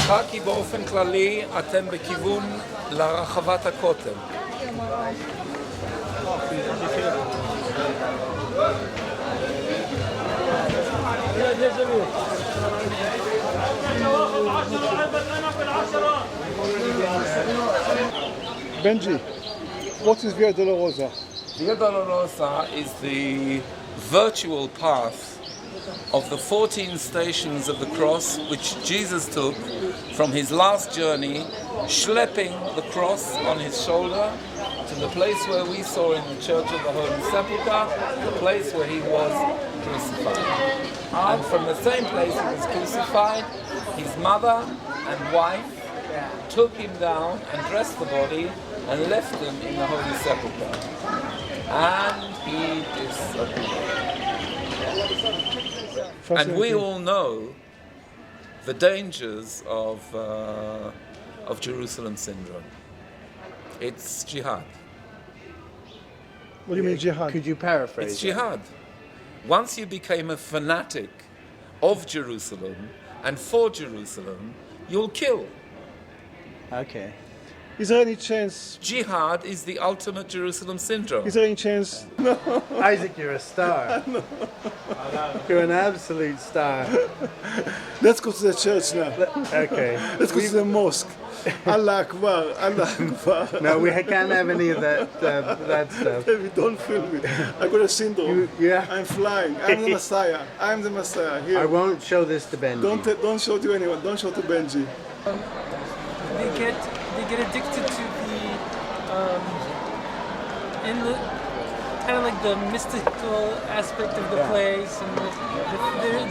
סליחה כי באופן כללי אתם בכיוון לרחבת הכותל. Benji, what is Via Dolorosa? Via Dolorosa is the virtual path of the 14 stations of the cross which Jesus took from his last journey, schlepping the cross on his shoulder to the place where we saw in the Church of the Holy Sepulchre, the place where he was crucified. And from the same place he was crucified, his mother and wife took him down and dressed the body and left him in the Holy Sepulchre. And he disappeared. And we all know the dangers of Jerusalem syndrome. It's jihad. What do you mean jihad? Could you paraphrase? It's jihad. Once you became a fanatic of Jerusalem and for Jerusalem, you'll kill. Okay. Is there any chance? Jihad is the ultimate Jerusalem syndrome. Is there any chance? No. Isaac, you're a star. You're an absolute star. Let's go to the church now. Okay. Let's go to the mosque. Allah Akbar, Allah Akbar. No, we can't have any of that stuff. Baby, don't film me. I got a syndrome. Yeah. I'm flying. I'm the Messiah. I'm the Messiah. Here. I won't show this to Benji. Don't show to anyone. Don't show to Benji. They get addicted to the kind of like the mystical aspect of the place, and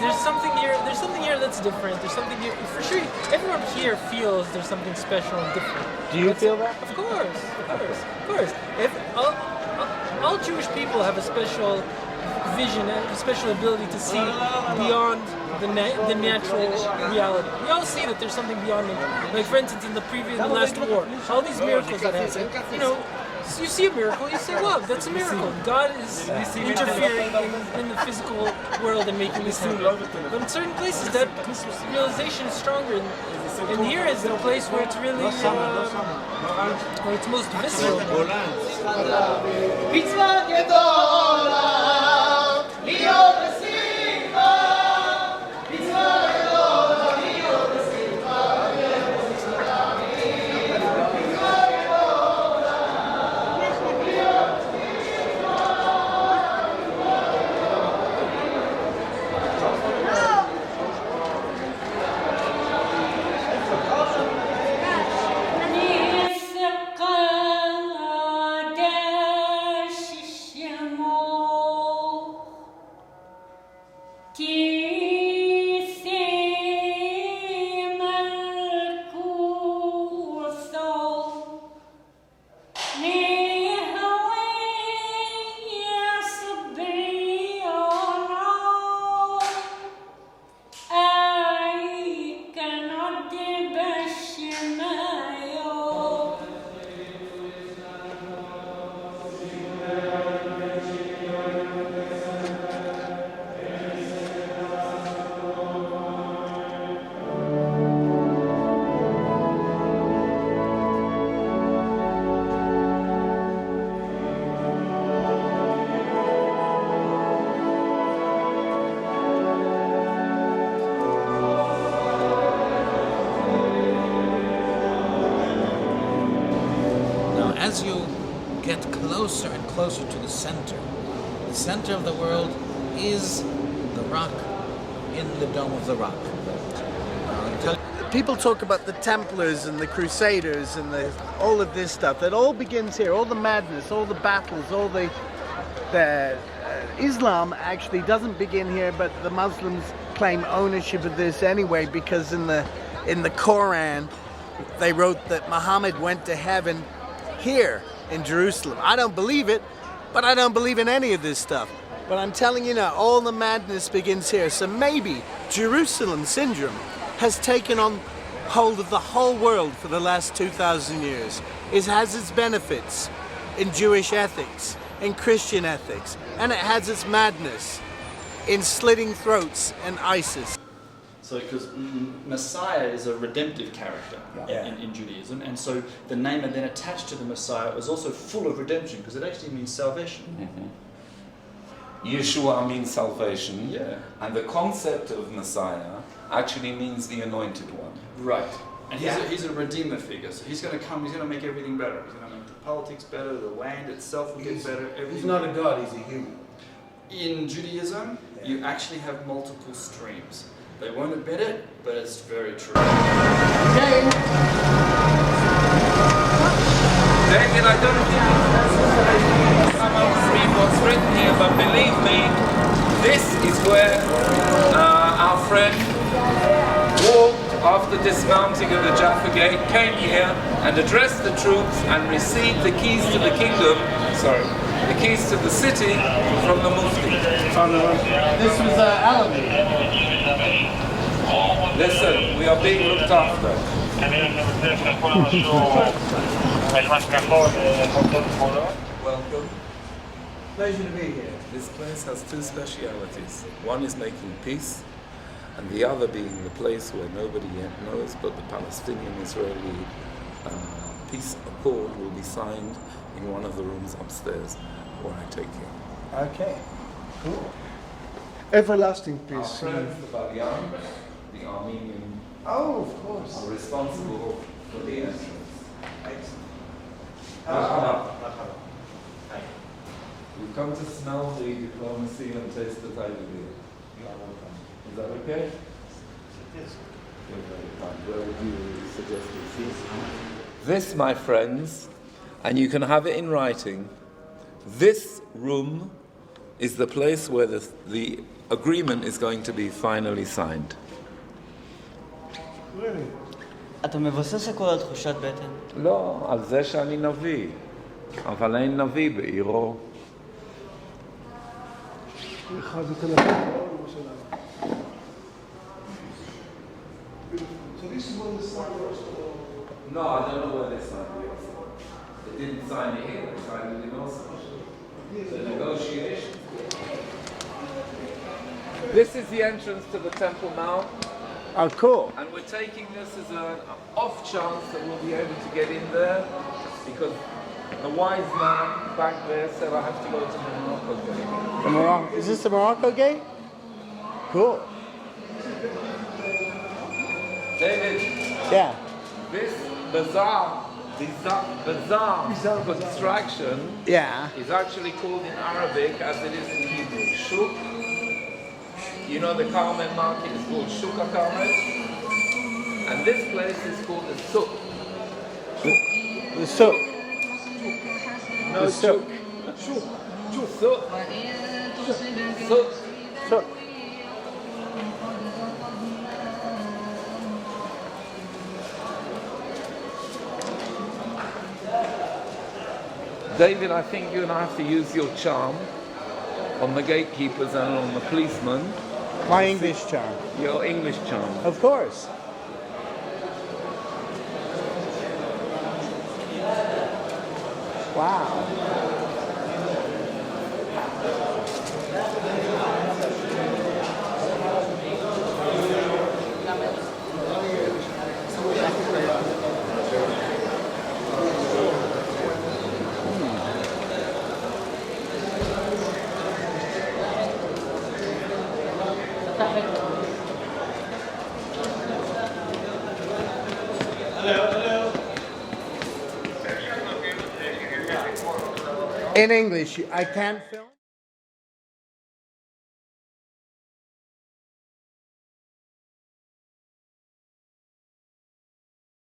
there's something here. There's something here that's different. There's something here for sure. Everyone here feels there's something special and different. Do you feel that? Of course. If all Jewish people have a special vision, a special ability to see beyond the natural reality. We all see that there's something beyond it. Like for instance, in the last war, all these miracles that happen, you see a miracle, you say, wow, that's a miracle. God is interfering in the physical world and making this happen. But in certain places, that realization is stronger. And here is the place where it's really, where it's most visceral. As you get closer and closer to the center of the world is the rock in the Dome of the Rock. People talk about the Templars and the Crusaders and all of this stuff. That all begins here. All the madness, all the battles, all the Islam actually doesn't begin here, but the Muslims claim ownership of this anyway, because in the Quran they wrote that Muhammad went to heaven here in Jerusalem. I don't believe it, but I don't believe in any of this stuff. But I'm telling you now, all the madness begins here. So maybe Jerusalem syndrome has taken on hold of the whole world for the last 2,000 years. It has its benefits in Jewish ethics, in Christian ethics, and it has its madness in slitting throats and ISIS. So, because Messiah is a redemptive character in Judaism, and so the name and then attached to the Messiah is also full of redemption because it actually means salvation. Yeshua means salvation, Yeah. and the concept of Messiah actually means the anointed one. Right. And he's a redeemer figure, so he's going to come, he's going to make everything better. He's going to make the politics better, the land itself will get better. He's not a god, he's a human. In Judaism, you actually have multiple streams. They won't admit it, but it's very true. David, I don't think it's necessary to come up and read what's written here, but believe me, this is where our friend walked after dismounting of the Jaffa Gate, came here and addressed the troops and received the keys to the kingdom, the keys to the city from the Mufti. This was elevated. Listen, we are being looked after. Welcome. Pleasure to be here. This place has two specialities. One is making peace, and the other being the place where nobody yet knows, but the Palestinian-Israeli peace accord will be signed in one of the rooms upstairs where I take you. Okay, cool. Everlasting Our peace. friends, the Balian, the Armenian, Oh, of course. are responsible for the entrance. We've come to smell the diplomacy and taste the title beer. Is that okay? Yes. You're very kind. Where would you suggest we see? This, my friends, and you can have it in writing, this room is the place where the agreement is going to be finally signed. Really? אתה מבסס הכל על תחושת בטן? לא, על זה שאני נביא. אבל אין נביא בעירו. אחד בתל אביב, לא בירושלים. So this is when the sign was No, I don't know where they signed it. They didn't sign it here, they signed it in Oslo. The negotiation. This is the entrance to the Temple Mount, Oh, cool. and we're taking this as an off chance that we'll be able to get in there, because the wise man back there said I have to go to Morocco Gate. The Morocco, is this the Morocco gate? Cool. David, Yeah. this bizarre construction Yeah. is actually called in Arabic as it is in Hebrew, Shuk. You know the Carmel market is called Shuk Carmel, and this place is called the Souk. The souk. No, The souk. Souk. Souk. Souk. Souk. David, I think you're going to have to use your charm on the gatekeepers and on the policemen. My English charm. Your English charm. Of course. Wow. In English, I can't film.